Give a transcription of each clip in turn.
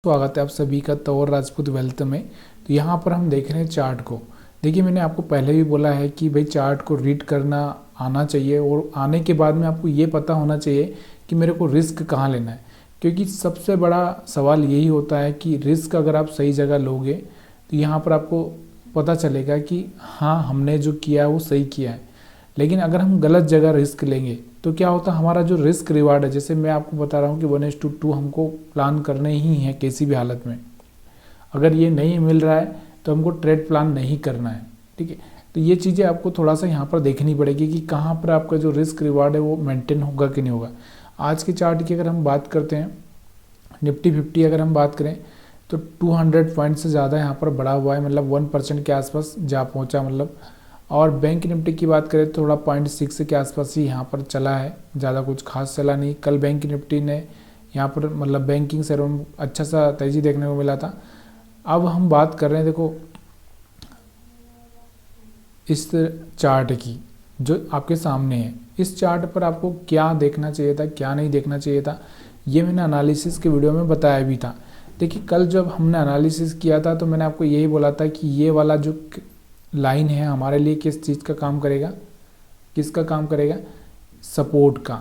स्वागत है आप सभी का तौर राजपूत वेल्थ में। तो यहाँ पर हम देख रहे हैं चार्ट को। देखिए, मैंने आपको पहले भी बोला है कि भाई चार्ट को रीड करना आना चाहिए और आने के बाद में आपको ये पता होना चाहिए कि मेरे को रिस्क कहाँ लेना है, क्योंकि सबसे बड़ा सवाल यही होता है कि रिस्क अगर आप सही जगह लोगे तो यहाँ पर आपको पता चलेगा कि हाँ, हमने जो किया है वो सही किया है। लेकिन अगर हम गलत जगह रिस्क लेंगे तो क्या होता है, हमारा जो रिस्क रिवार्ड है, जैसे मैं आपको बता रहा हूँ कि 1:2 हमको प्लान करने ही है किसी भी हालत में। अगर ये नहीं मिल रहा है तो हमको ट्रेड प्लान नहीं करना है। ठीक है, तो ये चीज़ें आपको थोड़ा सा यहाँ पर देखनी पड़ेगी कि कहाँ पर आपका जो रिस्क रिवार्ड है वो मेंटेन होगा कि नहीं होगा। आज के चार्ट की अगर हम बात करते हैं, निफ्टी 50 अगर हम बात करें तो 200 पॉइंट से ज़्यादा यहाँ पर बढ़ा हुआ है, मतलब 1% के आसपास जा पहुँचा मतलब। और बैंक निफ्टी की बात करें तो थोड़ा 0.6 के आसपास ही यहाँ पर चला है, ज़्यादा कुछ खास चला नहीं। कल बैंक निफ्टी ने यहाँ पर मतलब बैंकिंग सेक्टर में अच्छा सा तेज़ी देखने को मिला था। अब हम बात कर रहे हैं, देखो इस चार्ट की जो आपके सामने है, इस चार्ट पर आपको क्या देखना चाहिए था, क्या नहीं देखना चाहिए था, ये मैंने एनालिसिस के वीडियो में बताया भी था। देखिए, कल जब हमने एनालिसिस किया था तो मैंने आपको यही बोला था कि ये वाला जो लाइन है हमारे लिए किस चीज़ का काम करेगा, किसका काम करेगा, सपोर्ट का।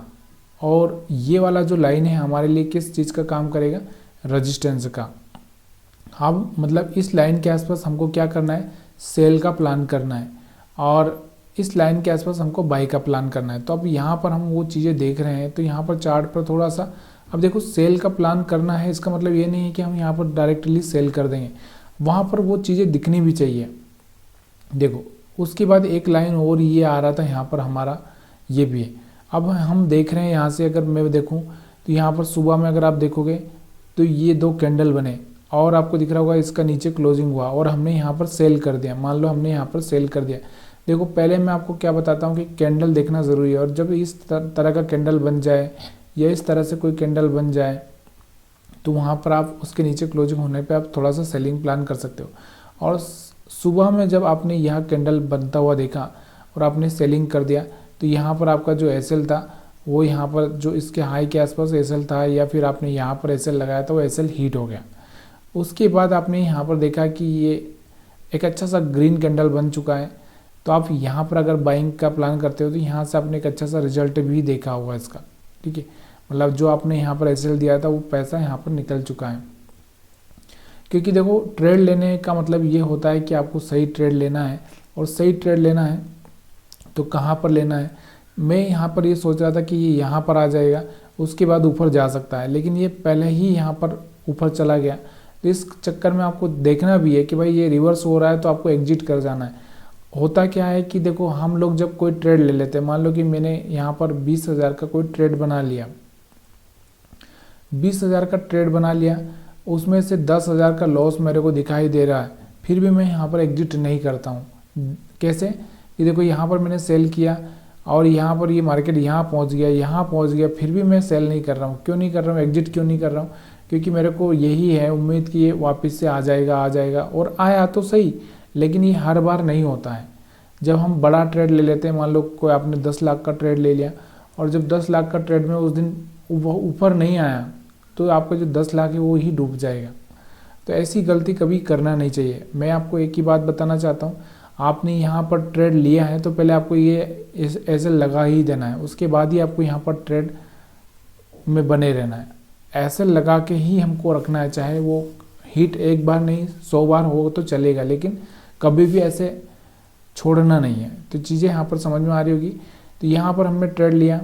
और ये वाला जो लाइन है हमारे लिए किस चीज़ का काम करेगा, रेजिस्टेंस का। अब मतलब इस लाइन के आसपास हमको क्या करना है, सेल का प्लान करना है, और इस लाइन के आसपास हमको बाई का प्लान करना है। तो अब यहाँ पर हम वो चीज़ें देख रहे हैं। तो यहाँ पर चार्ट पर थोड़ा सा अब देखो, सेल का प्लान करना है, इसका मतलब ये नहीं है कि हम यहाँ पर डायरेक्टली सेल कर देंगे, वहाँ पर वो चीज़ें दिखनी भी चाहिए। देखो, उसके बाद एक लाइन और ये आ रहा था यहाँ पर हमारा, ये भी है। अब हम देख रहे हैं यहाँ से, अगर मैं देखूँ तो यहाँ पर सुबह में अगर आप देखोगे तो ये 2 कैंडल बने और आपको दिख रहा होगा इसका नीचे क्लोजिंग हुआ और हमने यहाँ पर सेल कर दिया। मान लो हमने यहाँ पर सेल कर दिया। देखो, पहले मैं आपको क्या बताता हूँ कि कैंडल देखना ज़रूरी है, और जब इस तरह का कैंडल बन जाए या इस तरह से कोई कैंडल बन जाए तो वहाँ पर आप उसके नीचे क्लोजिंग होने पर आप थोड़ा सा सेलिंग प्लान कर सकते हो। और सुबह में जब आपने यह कैंडल बनता हुआ देखा और आपने सेलिंग कर दिया तो यहाँ पर आपका जो एसएल था वो यहाँ पर जो इसके हाई के आसपास एसएल था, या फिर आपने यहाँ पर एसएल लगाया था, वो एसएल हीट हो गया। उसके बाद आपने यहाँ पर देखा कि ये एक अच्छा सा ग्रीन कैंडल बन चुका है। तो आप यहाँ पर अगर बाइंग का प्लान करते हो तो यहाँ से आपने एक अच्छा सा रिजल्ट भी देखा होगा इसका। ठीक है, मतलब जो आपने यहाँ पर एसएल दिया था वो पैसा यहाँ पर निकल चुका है। क्योंकि देखो, ट्रेड लेने का मतलब ये होता है कि आपको सही ट्रेड लेना है, और सही ट्रेड लेना है तो कहाँ पर लेना है। मैं यहाँ पर ये सोच रहा था कि ये यहाँ पर आ जाएगा, उसके बाद ऊपर जा सकता है, लेकिन ये पहले ही यहाँ पर ऊपर चला गया। तो इस चक्कर में आपको देखना भी है कि भाई ये रिवर्स हो रहा है तो आपको एग्जिट कर जाना है। होता क्या है कि देखो, हम लोग जब कोई ट्रेड ले लेते हैं, मान लो कि मैंने यहाँ पर 20,000 का कोई ट्रेड बना लिया, 20,000 का ट्रेड बना लिया, उसमें से 10,000 का लॉस मेरे को दिखाई दे रहा है, फिर भी मैं यहाँ पर एग्जिट नहीं करता हूँ। कैसे कि देखो, यहाँ पर मैंने सेल किया और यहाँ पर ये मार्केट यहाँ पहुँच गया, फिर भी मैं सेल नहीं कर रहा हूँ। क्यों नहीं कर रहा हूँ, एग्जिट क्यों नहीं कर रहा हूँ? क्योंकि मेरे को यही है उम्मीद कि ये वापस से आ जाएगा, और आया तो सही, लेकिन ये हर बार नहीं होता है। जब हम बड़ा ट्रेड ले लेते हैं, मान लो कोई आपने 10 लाख का ट्रेड ले लिया, और जब 10 लाख का ट्रेड में उस दिन ऊपर नहीं आया तो आपका जो 10 लाख है वो ही डूब जाएगा। तो ऐसी गलती कभी करना नहीं चाहिए। मैं आपको एक ही बात बताना चाहता हूँ, आपने यहाँ पर ट्रेड लिया है तो पहले आपको ये ऐसे लगा ही देना है, उसके बाद ही आपको यहाँ पर ट्रेड में बने रहना है। ऐसे लगा के ही हमको रखना है, चाहे वो हिट एक बार नहीं 100 बार हो तो चलेगा, लेकिन कभी भी ऐसे छोड़ना नहीं है। तो चीज़ें यहाँ पर समझ में आ रही होगी। तो यहाँ पर हमने ट्रेड लिया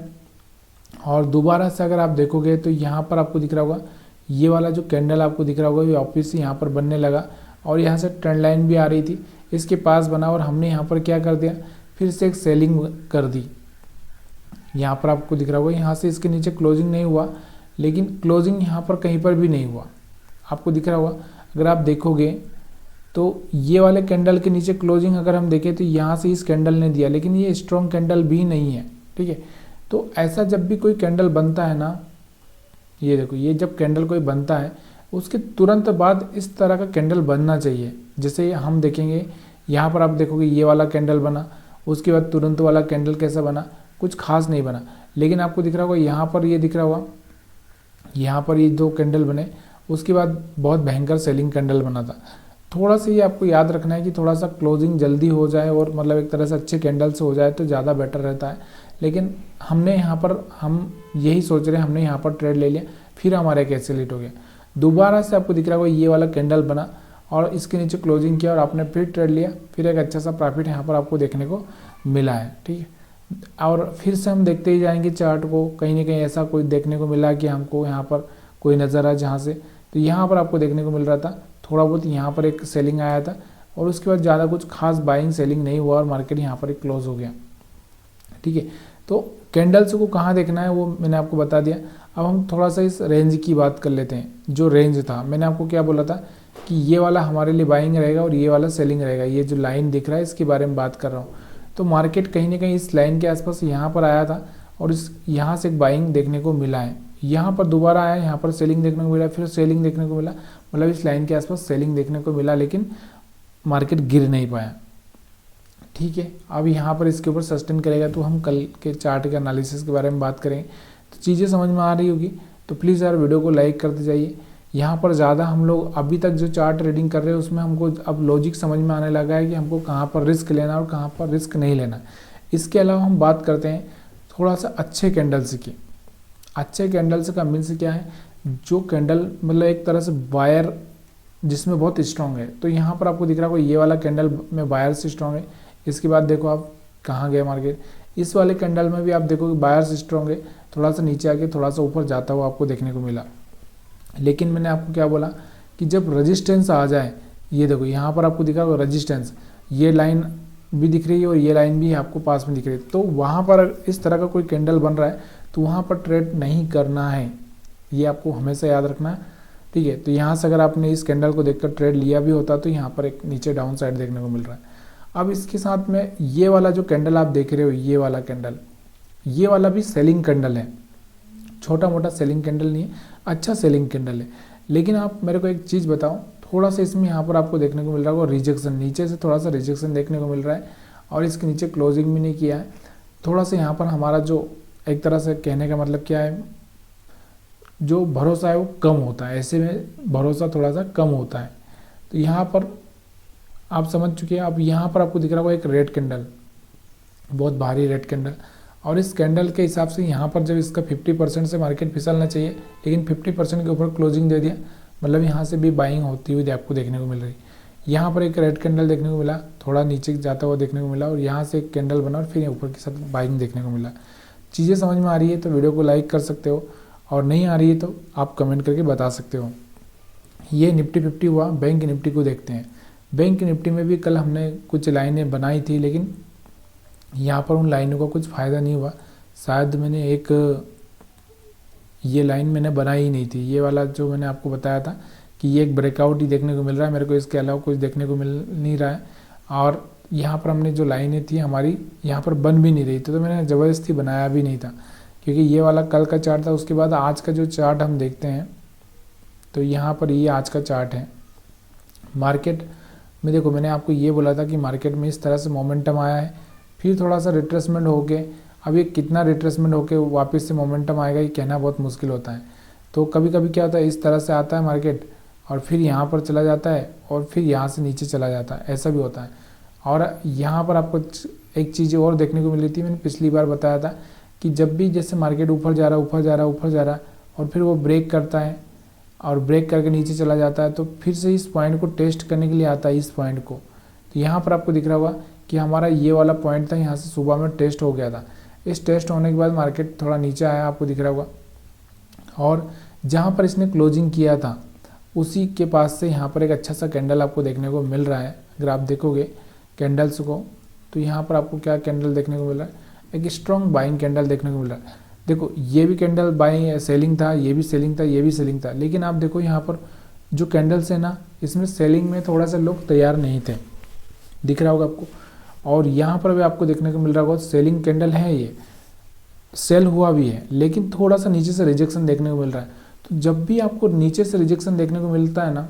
और दोबारा से अगर आप देखोगे तो यहाँ पर आपको दिख रहा होगा, ये वाला जो कैंडल आपको दिख रहा होगा ये वापस से यहाँ पर बनने लगा, और यहाँ से ट्रेंड लाइन भी आ रही थी, इसके पास बना, और हमने यहाँ पर क्या कर दिया, फिर से एक सेलिंग कर दी। यहाँ पर आपको दिख रहा होगा, यहाँ से इसके नीचे क्लोजिंग नहीं हुआ, लेकिन क्लोजिंग यहाँ पर कहीं पर भी नहीं हुआ, आपको दिख रहा होगा। अगर आप देखोगे तो ये वाले कैंडल के नीचे क्लोजिंग अगर हम देखें तो यहाँ से इस कैंडल ने दिया, लेकिन ये स्ट्रॉन्ग कैंडल भी नहीं है। ठीक है, तो ऐसा जब भी कोई कैंडल बनता है ना, ये देखो, ये जब कैंडल कोई बनता है उसके तुरंत बाद इस तरह का कैंडल बनना चाहिए। जैसे हम देखेंगे यहाँ पर आप देखोगे ये वाला कैंडल बना, उसके बाद तुरंत वाला कैंडल कैसा बना, कुछ खास नहीं बना। लेकिन आपको दिख रहा होगा यहाँ पर ये दिख रहा होगा, यहाँ पर ये 2 कैंडल बने उसके बाद बहुत भयंकर सेलिंग कैंडल बना था। थोड़ा सा ये आपको याद रखना है कि थोड़ा सा क्लोजिंग जल्दी हो जाए और मतलब एक तरह से अच्छे कैंडल से हो जाए तो ज़्यादा बेटर रहता है। लेकिन हमने यहाँ पर हम यही सोच रहे हैं, हमने यहाँ पर ट्रेड ले लिया, फिर हमारा एक ऐसे लेट हो गया, दोबारा से आपको दिख रहा होगा ये वाला कैंडल बना और इसके नीचे क्लोजिंग किया और आपने फिर ट्रेड लिया, फिर एक अच्छा सा प्रॉफिट यहाँ पर आपको देखने को मिला है। ठीक है, और फिर से हम देखते ही जाएंगे चार्ट को, कहीं ना कहीं ऐसा कोई देखने को मिला कि हमको यहाँ पर कोई नज़र आए जहाँ से, तो यहाँ पर आपको देखने को मिल रहा था थोड़ा बहुत यहाँ पर एक सेलिंग आया था और उसके बाद ज़्यादा कुछ खास बाइंग सेलिंग नहीं हुआ और मार्केट यहाँ पर एक क्लोज हो गया। ठीक है, तो कैंडल्स को कहाँ देखना है वो मैंने आपको बता दिया। अब हम थोड़ा सा इस रेंज की बात कर लेते हैं। जो रेंज था मैंने आपको क्या बोला था कि ये वाला हमारे लिए बाइंग रहेगा और ये वाला सेलिंग रहेगा। ये जो लाइन दिख रहा है इसके बारे में बात कर रहा हूँ। तो मार्केट कहीं ना कहीं इस लाइन के आसपास यहाँ पर आया था और इस यहाँ से एक बाइंग देखने को मिला है, यहाँ पर दोबारा आया, यहाँ पर सेलिंग देखने को मिला, फिर सेलिंग देखने को मिला, मतलब इस लाइन के आसपास सेलिंग देखने को मिला, लेकिन मार्केट गिर नहीं पाया। ठीक है, अब यहाँ पर इसके ऊपर सस्टेन करेगा तो हम कल के चार्ट के एनालिसिस के बारे में बात करेंगे। तो चीज़ें समझ में आ रही होगी तो प्लीज़ यार वीडियो को लाइक करते जाइए। यहाँ पर ज़्यादा हम लोग अभी तक जो चार्ट रीडिंग कर रहे हैं उसमें हमको अब लॉजिक समझ में आने लगा है कि हमको कहाँ पर रिस्क लेना और कहाँ पर रिस्क नहीं लेना। इसके अलावा हम बात करते हैं थोड़ा सा अच्छे कैंडल्स की। अच्छे कैंडल्स का मीन्स क्या है, जो कैंडल मतलब एक तरह से बायर जिसमें बहुत स्ट्रॉन्ग है। तो यहाँ पर आपको दिख रहा होगा ये वाला कैंडल में बायर से स्ट्रॉन्ग है। इसके बाद देखो आप कहाँ गए मार्केट, इस वाले कैंडल में भी आप देखो कि बायर से स्ट्रॉन्ग है, थोड़ा सा नीचे आके थोड़ा सा ऊपर जाता हुआ आपको देखने को मिला। लेकिन मैंने आपको क्या बोला कि जब रेजिस्टेंस आ जाए, ये देखो यहाँ पर आपको दिखा होगा रेजिस्टेंस, ये लाइन भी दिख रही है और ये लाइन भी आपको पास में दिख रही है। तो वहाँ पर इस तरह का कोई कैंडल बन रहा है तो वहाँ पर ट्रेड नहीं करना है, ये आपको हमेशा याद रखना है। ठीक है, तो यहाँ से अगर आपने इस कैंडल को देखकर ट्रेड लिया भी होता तो यहाँ पर एक नीचे डाउन साइड देखने को मिल रहा है। अब इसके साथ में ये वाला जो कैंडल आप देख रहे हो, ये वाला कैंडल, ये वाला भी सेलिंग कैंडल है, छोटा मोटा सेलिंग कैंडल नहीं है, अच्छा सेलिंग कैंडल है। लेकिन आप मेरे को एक चीज़ बताओ, थोड़ा सा इसमें यहाँ पर आपको देखने को मिल रहा है रिजेक्शन, नीचे से थोड़ा सा रिजेक्शन देखने को मिल रहा है और इसके नीचे क्लोजिंग भी नहीं किया है। थोड़ा सा यहाँ पर हमारा जो एक तरह से कहने का मतलब क्या है, जो भरोसा है वो कम होता है, ऐसे में भरोसा थोड़ा सा कम होता है। तो यहाँ पर आप समझ चुके हैं। अब यहाँ पर आपको दिख रहा होगा एक रेड कैंडल, बहुत भारी रेड कैंडल, और इस कैंडल के हिसाब से यहाँ पर जब इसका 50% से मार्केट फिसलना चाहिए, लेकिन 50% के ऊपर क्लोजिंग दे दिया, मतलब यहाँ से भी बाइंग होती हुई आपको देखने को मिल रही। यहाँ पर एक रेड कैंडल देखने को मिला, थोड़ा नीचे जाता हुआ देखने को मिला, और यहाँ से एक कैंडल बना और फिर ऊपर के साथ बाइंग देखने को मिला। चीज़ें समझ में आ रही है तो वीडियो को लाइक कर सकते हो, और नहीं आ रही है तो आप कमेंट करके बता सकते हो। ये निफ्टी 50 हुआ। बैंक निफ्टी को देखते हैं। बैंक निफ्टी में भी कल हमने कुछ लाइनें बनाई थी, लेकिन यहाँ पर उन लाइनों का कुछ फ़ायदा नहीं हुआ। शायद मैंने एक ये लाइन मैंने बनाई ही नहीं थी, ये वाला जो मैंने आपको बताया था कि ये एक ब्रेकआउट ही देखने को मिल रहा है मेरे को, इसके अलावा कुछ देखने को मिल नहीं रहा है। और यहाँ पर हमने जो लाइनें थी हमारी यहाँ पर बन भी नहीं रही थी, तो मैंने ज़बरदस्ती बनाया भी नहीं था, क्योंकि ये वाला कल का चार्ट था। उसके बाद आज का जो चार्ट हम देखते हैं तो यहाँ पर ये आज का चार्ट है। मार्केट में देखो मैंने आपको ये बोला था कि मार्केट में इस तरह से मोमेंटम आया है, फिर थोड़ा सा रिट्रेसमेंट होके, अब ये कितना रिट्रेसमेंट होके वापस से मोमेंटम आएगा ये कहना बहुत मुश्किल होता है। तो कभी कभी क्या होता है, इस तरह से आता है मार्केट और फिर यहाँ पर चला जाता है और फिर यहाँ से नीचे चला जाता है, ऐसा भी होता है। और यहाँ पर आपको एक चीज़ और देखने को मिली थी, मैंने पिछली बार बताया था कि जब भी जैसे मार्केट ऊपर जा रहा है ऊपर जा रहा है ऊपर जा रहा है और फिर वो ब्रेक करता है और ब्रेक करके नीचे चला जाता है, तो फिर से इस पॉइंट को टेस्ट करने के लिए आता है, इस पॉइंट को। तो यहाँ पर आपको दिख रहा होगा कि हमारा ये वाला पॉइंट था, यहाँ से सुबह में टेस्ट हो गया था। इस टेस्ट होने के बाद मार्केट थोड़ा नीचे आया, आपको दिख रहा होगा, और जहाँ पर इसने क्लोजिंग किया था उसी के पास से यहाँ पर एक अच्छा सा कैंडल आपको देखने को मिल रहा है। अगर आप देखोगे कैंडल्स को तो यहाँ पर आपको क्या कैंडल देखने को मिल रहा है, एक स्ट्रॉन्ग बाइंग कैंडल देखने को मिल रहा है। देखो ये भी कैंडल बाइंग सेलिंग था, ये भी सेलिंग था, ये भी सेलिंग था, लेकिन आप देखो यहाँ पर जो कैंडल्स है ना, इसमें सेलिंग में थोड़ा सा लोग तैयार नहीं थे, दिख रहा होगा आपको। और यहाँ पर भी आपको देखने को मिल रहा होगा सेलिंग कैंडल है, ये सेल हुआ भी है, लेकिन थोड़ा सा नीचे से रिजेक्शन देखने को मिल रहा है। तो जब भी आपको नीचे से रिजेक्शन देखने को मिलता है ना,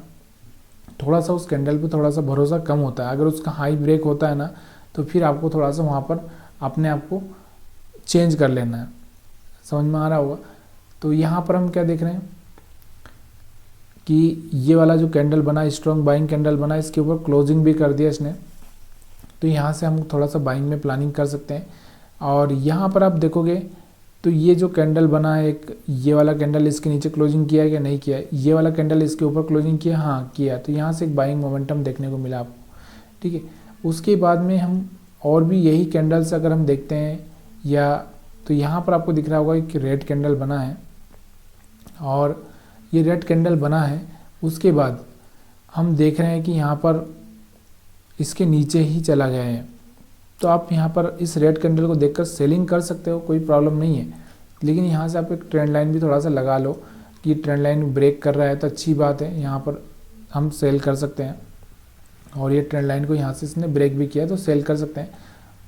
थोड़ा सा उस कैंडल पे थोड़ा सा भरोसा कम होता है। अगर उसका हाई ब्रेक होता है ना, तो फिर आपको थोड़ा सा वहाँ पर अपने आप को चेंज कर लेना है, समझ में आ रहा होगा। तो यहाँ पर हम क्या देख रहे हैं, कि ये वाला जो कैंडल बना, स्ट्रॉन्ग बाइंग कैंडल बना, इसके ऊपर क्लोजिंग भी कर दिया इसने, तो यहाँ से हम थोड़ा सा बाइंग में प्लानिंग कर सकते हैं। और यहाँ पर आप देखोगे तो ये जो कैंडल बना है, एक ये वाला कैंडल, इसके नीचे क्लोजिंग किया है क्या? नहीं किया है। ये वाला कैंडल इसके ऊपर क्लोजिंग किया, हाँ किया, तो यहाँ से एक बाइंग मोमेंटम देखने को मिला आपको, ठीक है। उसके बाद में हम और भी यही कैंडल्स अगर हम देखते हैं, या तो यहाँ पर आपको दिख रहा होगा कि रेड कैंडल बना है, और ये रेड कैंडल बना है, उसके बाद हम देख रहे हैं कि यहाँ पर इसके नीचे ही चला गया है, तो आप यहाँ पर इस रेड कैंडल को देखकर सेलिंग कर सकते हो, कोई प्रॉब्लम नहीं है। लेकिन यहाँ से आप एक ट्रेंड लाइन भी थोड़ा सा लगा लो कि ट्रेंड लाइन ब्रेक कर रहा है तो अच्छी बात है, यहाँ पर हम सेल कर सकते हैं। और ये ट्रेंड लाइन को यहाँ से इसने ब्रेक भी किया तो सेल कर सकते हैं,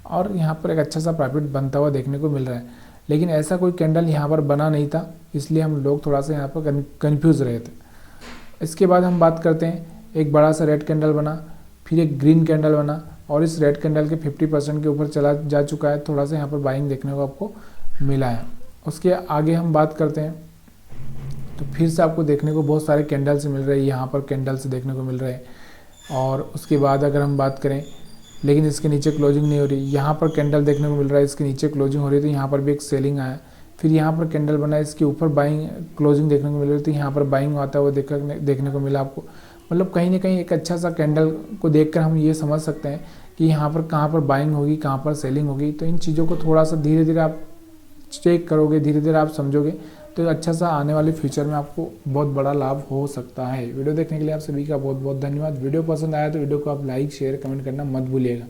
और यहाँ पर एक अच्छा सा प्रॉफिट बनता हुआ देखने को मिल रहा है। लेकिन ऐसा कोई कैंडल यहाँ पर बना नहीं था, इसलिए हम लोग थोड़ा सा यहाँ पर कन्फ्यूज़ रहे थे। इसके बाद हम बात करते हैं, एक बड़ा सा रेड कैंडल बना, फिर एक ग्रीन कैंडल बना, और इस रेड कैंडल के 50% के ऊपर चला जा चुका है, थोड़ा सा यहाँ पर बाइंग देखने को आपको मिला है। उसके आगे हम बात करते हैं तो फिर से आपको देखने को बहुत सारे कैंडल्स मिल रहे हैं, यहाँ पर कैंडल्स देखने को मिल रहे हैं। और उसके बाद अगर हम बात करें, लेकिन इसके नीचे क्लोजिंग नहीं हो रही, यहाँ पर कैंडल देखने को मिल रहा है, इसके नीचे क्लोजिंग हो रही है, तो यहाँ पर भी एक सेलिंग आया। फिर यहाँ पर कैंडल बना है, इसके ऊपर बाइंग क्लोजिंग देखने को मिल रही थी, यहाँ पर बाइंग आता हुआ देखने को मिला आपको। मतलब कहीं ना कहीं एक अच्छा सा कैंडल को देखकर हम ये समझ सकते हैं कि यहाँ पर कहाँ पर बाइंग होगी, कहाँ पर सेलिंग होगी। तो इन चीज़ों को थोड़ा सा धीरे धीरे आप चेक करोगे, धीरे धीरे आप समझोगे, तो अच्छा सा आने वाले फ्यूचर में आपको बहुत बड़ा लाभ हो सकता है। वीडियो देखने के लिए आप सभी का बहुत बहुत धन्यवाद। वीडियो पसंद आया तो वीडियो को आप लाइक शेयर कमेंट करना मत भूलिएगा।